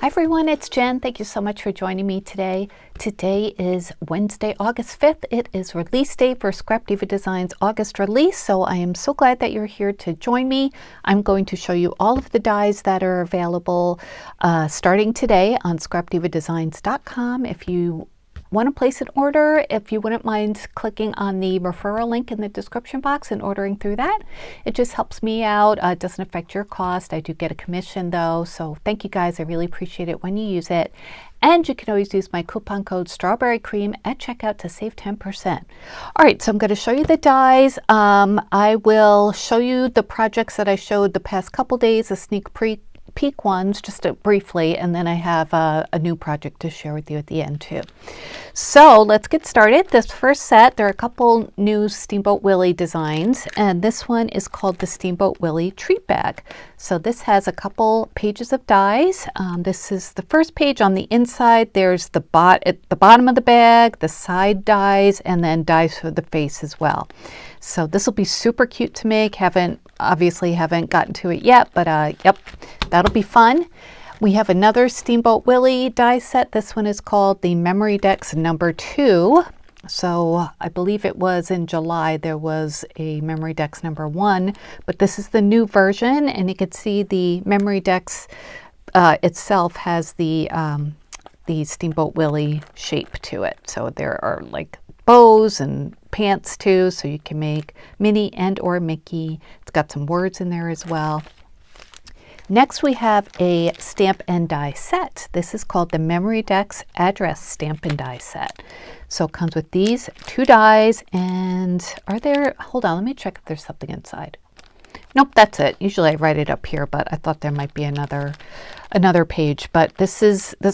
Hi everyone, it's Jen. Thank you so much for joining me today. Today is Wednesday, August 5th. It is release day for Scrap Diva Designs August release, so I am so glad that you're here to join me. I'm going to show you all of the dies that are available starting today on scrapdivadesigns.com. If you want to place an order, if you wouldn't mind clicking on the referral link in the description box and ordering through that. It just helps me out. It doesn't affect your cost. I do get a commission though, so thank you guys. I really appreciate it when you use it. And you can always use my coupon code Strawberry Cream at checkout to save 10%. All right, so I'm going to show you the dies. I will show you the projects that I showed the past couple days, a sneak peek ones just briefly, and then I have a new project to share with you at the end too. So let's get started. This first set, there are a couple new Steamboat Willie designs, and this one is called the Steamboat Willie treat bag. So this has a couple pages of dies. This is the first page. On the inside there's at the bottom of the bag, the side dies, and then dies for the face as well. So this will be super cute to make. Obviously haven't gotten to it yet, but yep, that'll be fun. We have another Steamboat Willie die set. This one is called the Memory Decks number 2. So I believe it was in July there was a Memory Decks number 1, but this is the new version, and you can see the Memory Decks itself has the Steamboat Willie shape to it. So there are like bows and pants too, so you can make Minnie and or Mickey. It's got some words in there as well. Next we have a stamp and die set. This is called the Memory Decks Address Stamp and Die Set. So it comes with these 2 dies, and hold on, let me check if there's something inside. Nope, that's it. Usually I write it up here, but I thought there might be another page. But this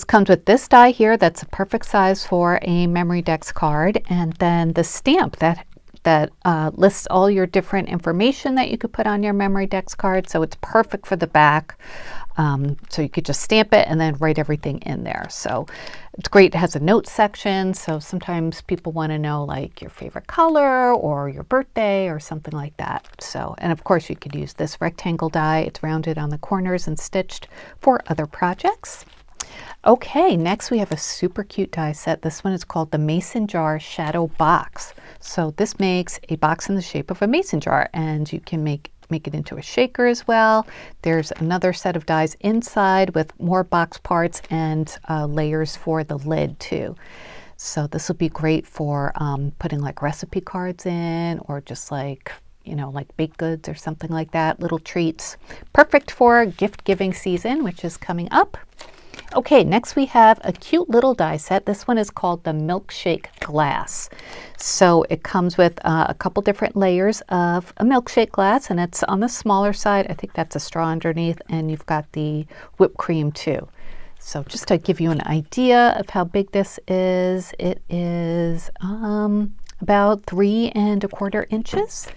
comes with this die here that's a perfect size for a Memory Decks card, and then the stamp that lists all your different information that you could put on your Memory Decks card. So it's perfect for the back. So you could just stamp it and then write everything in there. So it's great. It has a notes section. So sometimes people want to know like your favorite color or your birthday or something like that. So, and of course you could use this rectangle die. It's rounded on the corners and stitched for other projects. Okay, next we have a super cute die set. This one is called the Mason Jar Shadow Box. So this makes a box in the shape of a mason jar, and you can make it into a shaker as well. There's another set of dies inside with more box parts and layers for the lid too. So this will be great for putting like recipe cards in, or just like, you know, like baked goods or something like that, little treats. Perfect for gift giving season, which is coming up. Okay, next we have a cute little die set. This one is called the Milkshake Glass. So it comes with a couple different layers of a milkshake glass, and it's on the smaller side. I think that's a straw underneath, and you've got the whipped cream too. So just to give you an idea of how big this is, it is about 3 1/4 inches.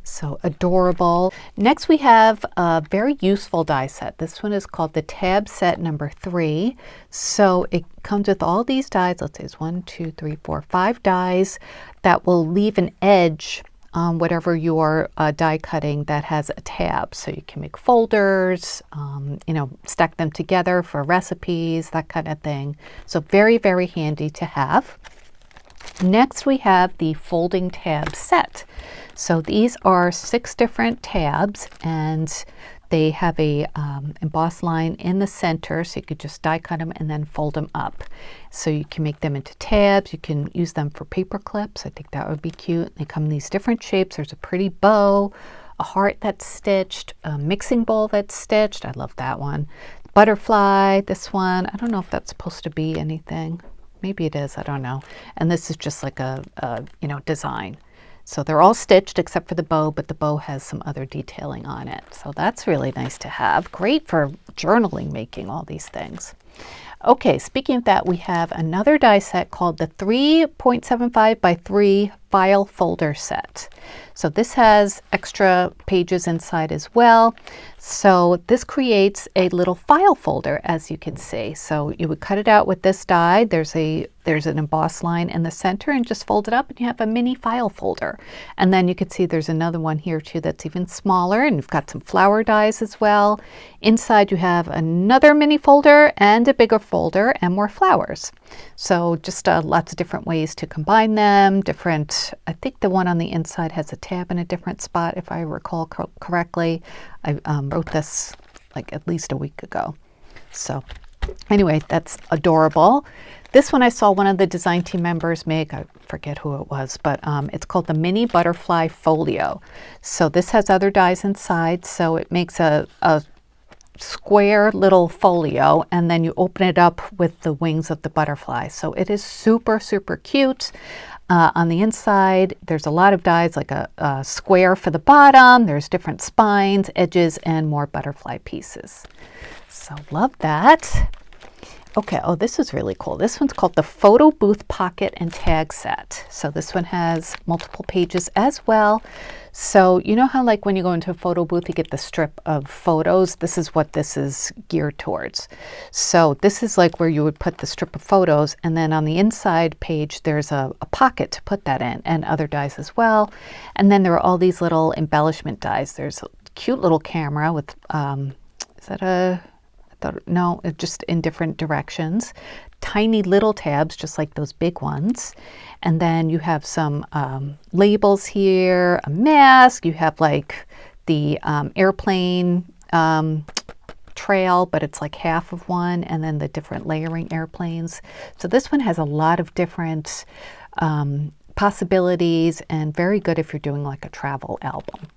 So adorable. Next we have a very useful die set. This one is called the Tab Set number 3. So it comes with all these dies. Let's say it's 1, 2, 3, 4, 5 dies that will leave an edge on whatever you're die cutting that has a tab. So you can make folders, you know, stack them together for recipes, that kind of thing. So very, very handy to have. Next we have the folding tab set. So these are 6 different tabs, and they have a embossed line in the center, so you could just die cut them and then fold them up. So you can make them into tabs. You can use them for paper clips. I think that would be cute. They come in these different shapes. There's a pretty bow, a heart that's stitched, a mixing bowl that's stitched. I love that one. Butterfly, this one. I don't know if that's supposed to be anything. Maybe it is, I don't know. And this is just like a you know, design. So they're all stitched except for the bow, but the bow has some other detailing on it. So that's really nice to have. Great for journaling, making all these things. Okay, speaking of that, we have another die set called the 3.75 by 3 file folder set. So this has extra pages inside as well. So this creates a little file folder, as you can see. So you would cut it out with this die. There's an embossed line in the center, and just fold it up and you have a mini file folder. And then you can see there's another one here too that's even smaller, and you've got some flower dies as well. Inside you have another mini folder and a bigger folder and more flowers. So just lots of different ways to combine them. I think the one on the inside has a tab in a different spot, if I recall correctly. I wrote this like at least a week ago. So anyway, that's adorable. This one I saw one of the design team members make. I forget who it was, but it's called the Mini Butterfly Folio. So this has other dies inside, so it makes a square little folio, and then you open it up with the wings of the butterfly. So it is super, super cute. On the inside, there's a lot of dies, like a square for the bottom. There's different spines, edges, and more butterfly pieces. So love that. Okay, oh, this is really cool. This one's called the Photo Booth Pocket and Tag Set. So this one has multiple pages as well. So you know how like when you go into a photo booth, you get the strip of photos? This is what this is geared towards. So this is like where you would put the strip of photos, and then on the inside page, there's a pocket to put that in, and other dies as well. And then there are all these little embellishment dies. There's a cute little camera with, is that a... No, just in different directions. Tiny little tabs, just like those big ones. And then you have some labels here, a mask. You have like the airplane trail, but it's like half of one, and then the different layering airplanes. So this one has a lot of different possibilities, and very good if you're doing like a travel album.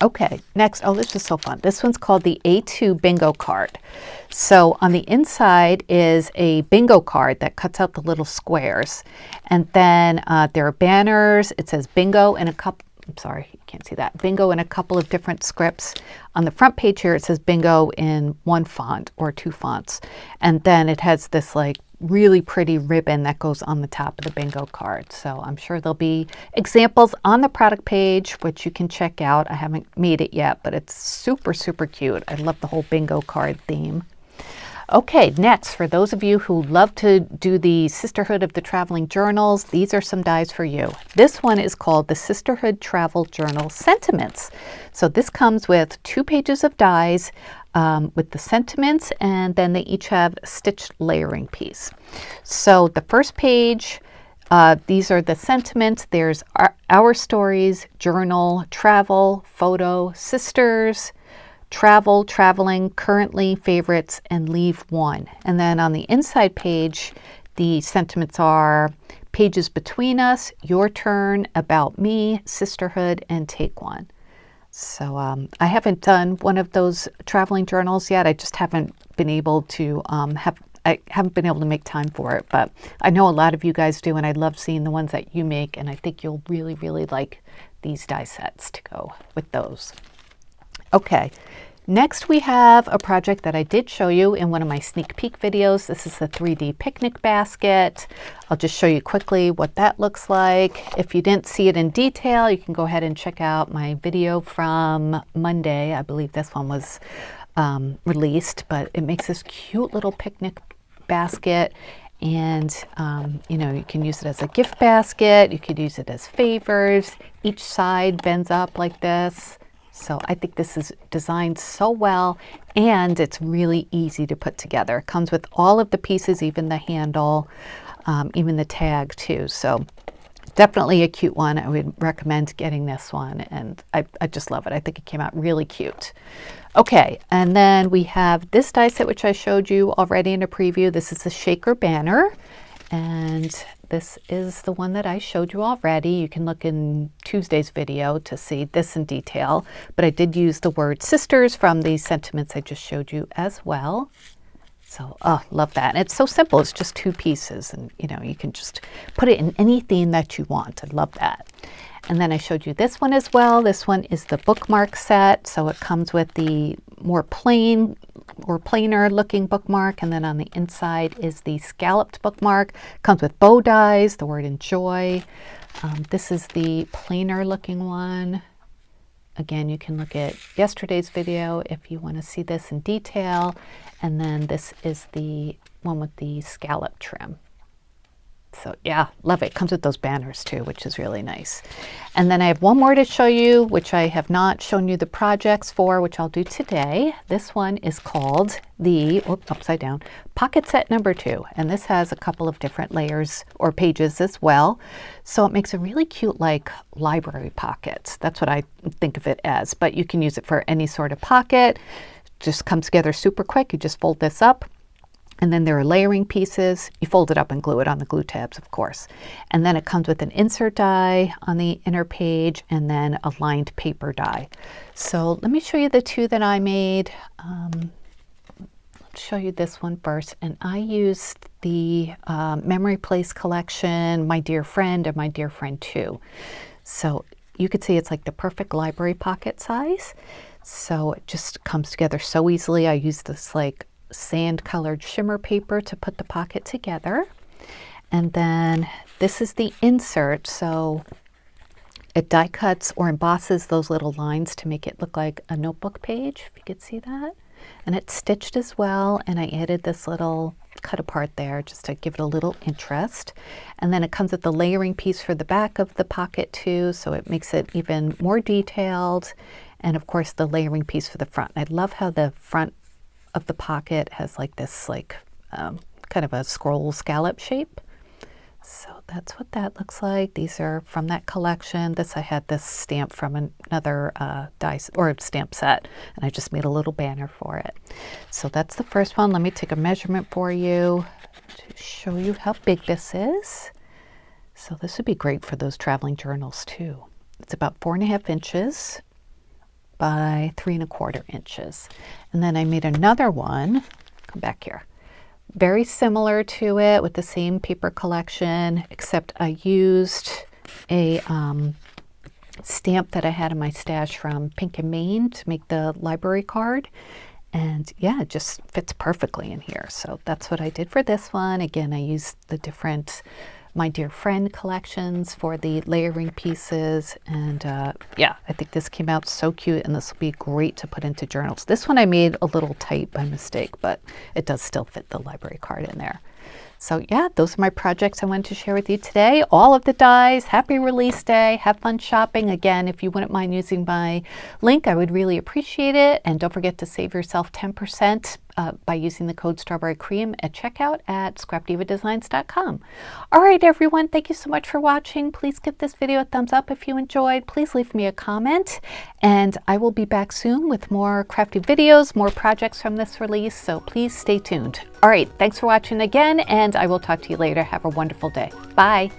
Okay, next, oh, this is so fun. This one's called the A2 Bingo Card. So on the inside is a bingo card that cuts out the little squares. And then there are banners. It says bingo in a couple, I'm sorry, you can't see that. Bingo in a couple of different scripts. On the front page here, it says bingo in one font or two fonts. And then it has this like really pretty ribbon that goes on the top of the bingo card. So I'm sure there'll be examples on the product page, which you can check out. I haven't made it yet, but it's super, super cute. I love the whole bingo card theme. Okay, next, for those of you who love to do the Sisterhood of the Traveling Journals, these are some dies for you. This one is called the Sisterhood Travel Journal Sentiments. So this comes with 2 pages of dies with the sentiments, and then they each have a stitched layering piece. So the first page, these are the sentiments. There's our stories, journal, travel, photo, sisters, travel, traveling, currently, favorites, and leave one. And then on the inside page, the sentiments are pages between us, your turn, about me, sisterhood, and take one. So I haven't done one of those traveling journals yet. I just haven't been able to I haven't been able to make time for it, but I know a lot of you guys do, and I love seeing the ones that you make, and I think you'll really, really like these die sets to go with those. Okay, next we have a project that I did show you in one of my sneak peek videos. This is the 3D picnic basket. I'll just show you quickly what that looks like. If you didn't see it in detail, you can go ahead and check out my video from Monday. I believe this one was released, but it makes this cute little picnic basket. And, you know, you can use it as a gift basket. You could use it as favors. Each side bends up like this. So I think this is designed so well, and it's really easy to put together. It comes with all of the pieces, even the handle, even the tag too. So definitely a cute one. I would recommend getting this one, and I just love it. I think it came out really cute. Okay, and then we have this die set, which I showed you already in a preview. This is the shaker banner, and this is the one that I showed you already. You can look in Tuesday's video to see this in detail, but I did use the word sisters from the sentiments I just showed you as well. So, love that. And it's so simple. It's just 2 pieces, and you know, you can just put it in any theme that you want. I love that. And then I showed you this one as well. This one is the bookmark set. So it comes with the more plain or plainer looking bookmark, and then on the inside is the scalloped bookmark. Comes with bow dies, the word enjoy. This is the plainer looking one. Again, you can look at yesterday's video if you want to see this in detail. And then this is the one with the scallop trim. So yeah, love it. Comes with those banners too, which is really nice. And then I have one more to show you, which I have not shown you the projects for, which I'll do today. This one is called the, upside down, Pocket Set number 2. And this has a couple of different layers or pages as well. So it makes a really cute like library pocket. That's what I think of it as, but you can use it for any sort of pocket. Just comes together super quick. You just fold this up. And then there are layering pieces. You fold it up and glue it on the glue tabs, of course. And then it comes with an insert die on the inner page and then a lined paper die. So let me show you the two that I made. Let's show you this one first. And I used the Memory Place collection, My Dear Friend and My Dear Friend 2. So you could see it's like the perfect library pocket size. So it just comes together so easily. I use this like sand colored shimmer paper to put the pocket together. And then this is the insert. So it die cuts or embosses those little lines to make it look like a notebook page, if you could see that. And it's stitched as well. And I added this little cut apart there just to give it a little interest. And then it comes with the layering piece for the back of the pocket too. So it makes it even more detailed. And of course the layering piece for the front. I love how the front of the pocket has like this kind of a scroll scallop shape. So that's what that looks like. These are from that collection. I had this stamp from another dice or stamp set, and I just made a little banner for it. So that's the first one. Let me take a measurement for you to show you how big this is. So this would be great for those traveling journals too. It's about 4.5 inches by 3.25 inches. And then I made another one, come back here, very similar to it with the same paper collection, except I used a stamp that I had in my stash from Pink and Maine to make the library card. And yeah, it just fits perfectly in here. So that's what I did for this one. Again, I used the different My Dear Friend collections for the layering pieces. And yeah, I think this came out so cute, and this will be great to put into journals. This one I made a little tight by mistake, but it does still fit the library card in there. So yeah, those are my projects I wanted to share with you today. All of the dies. Happy release day. Have fun shopping. Again, if you wouldn't mind using my link, I would really appreciate it. And don't forget to save yourself 10% by using the code Strawberry Cream at checkout at scrapdivadesigns.com. All right, everyone. Thank you so much for watching. Please give this video a thumbs up if you enjoyed. Please leave me a comment. And I will be back soon with more crafty videos, more projects from this release. So please stay tuned. All right. Thanks for watching again, and I will talk to you later. Have a wonderful day. Bye.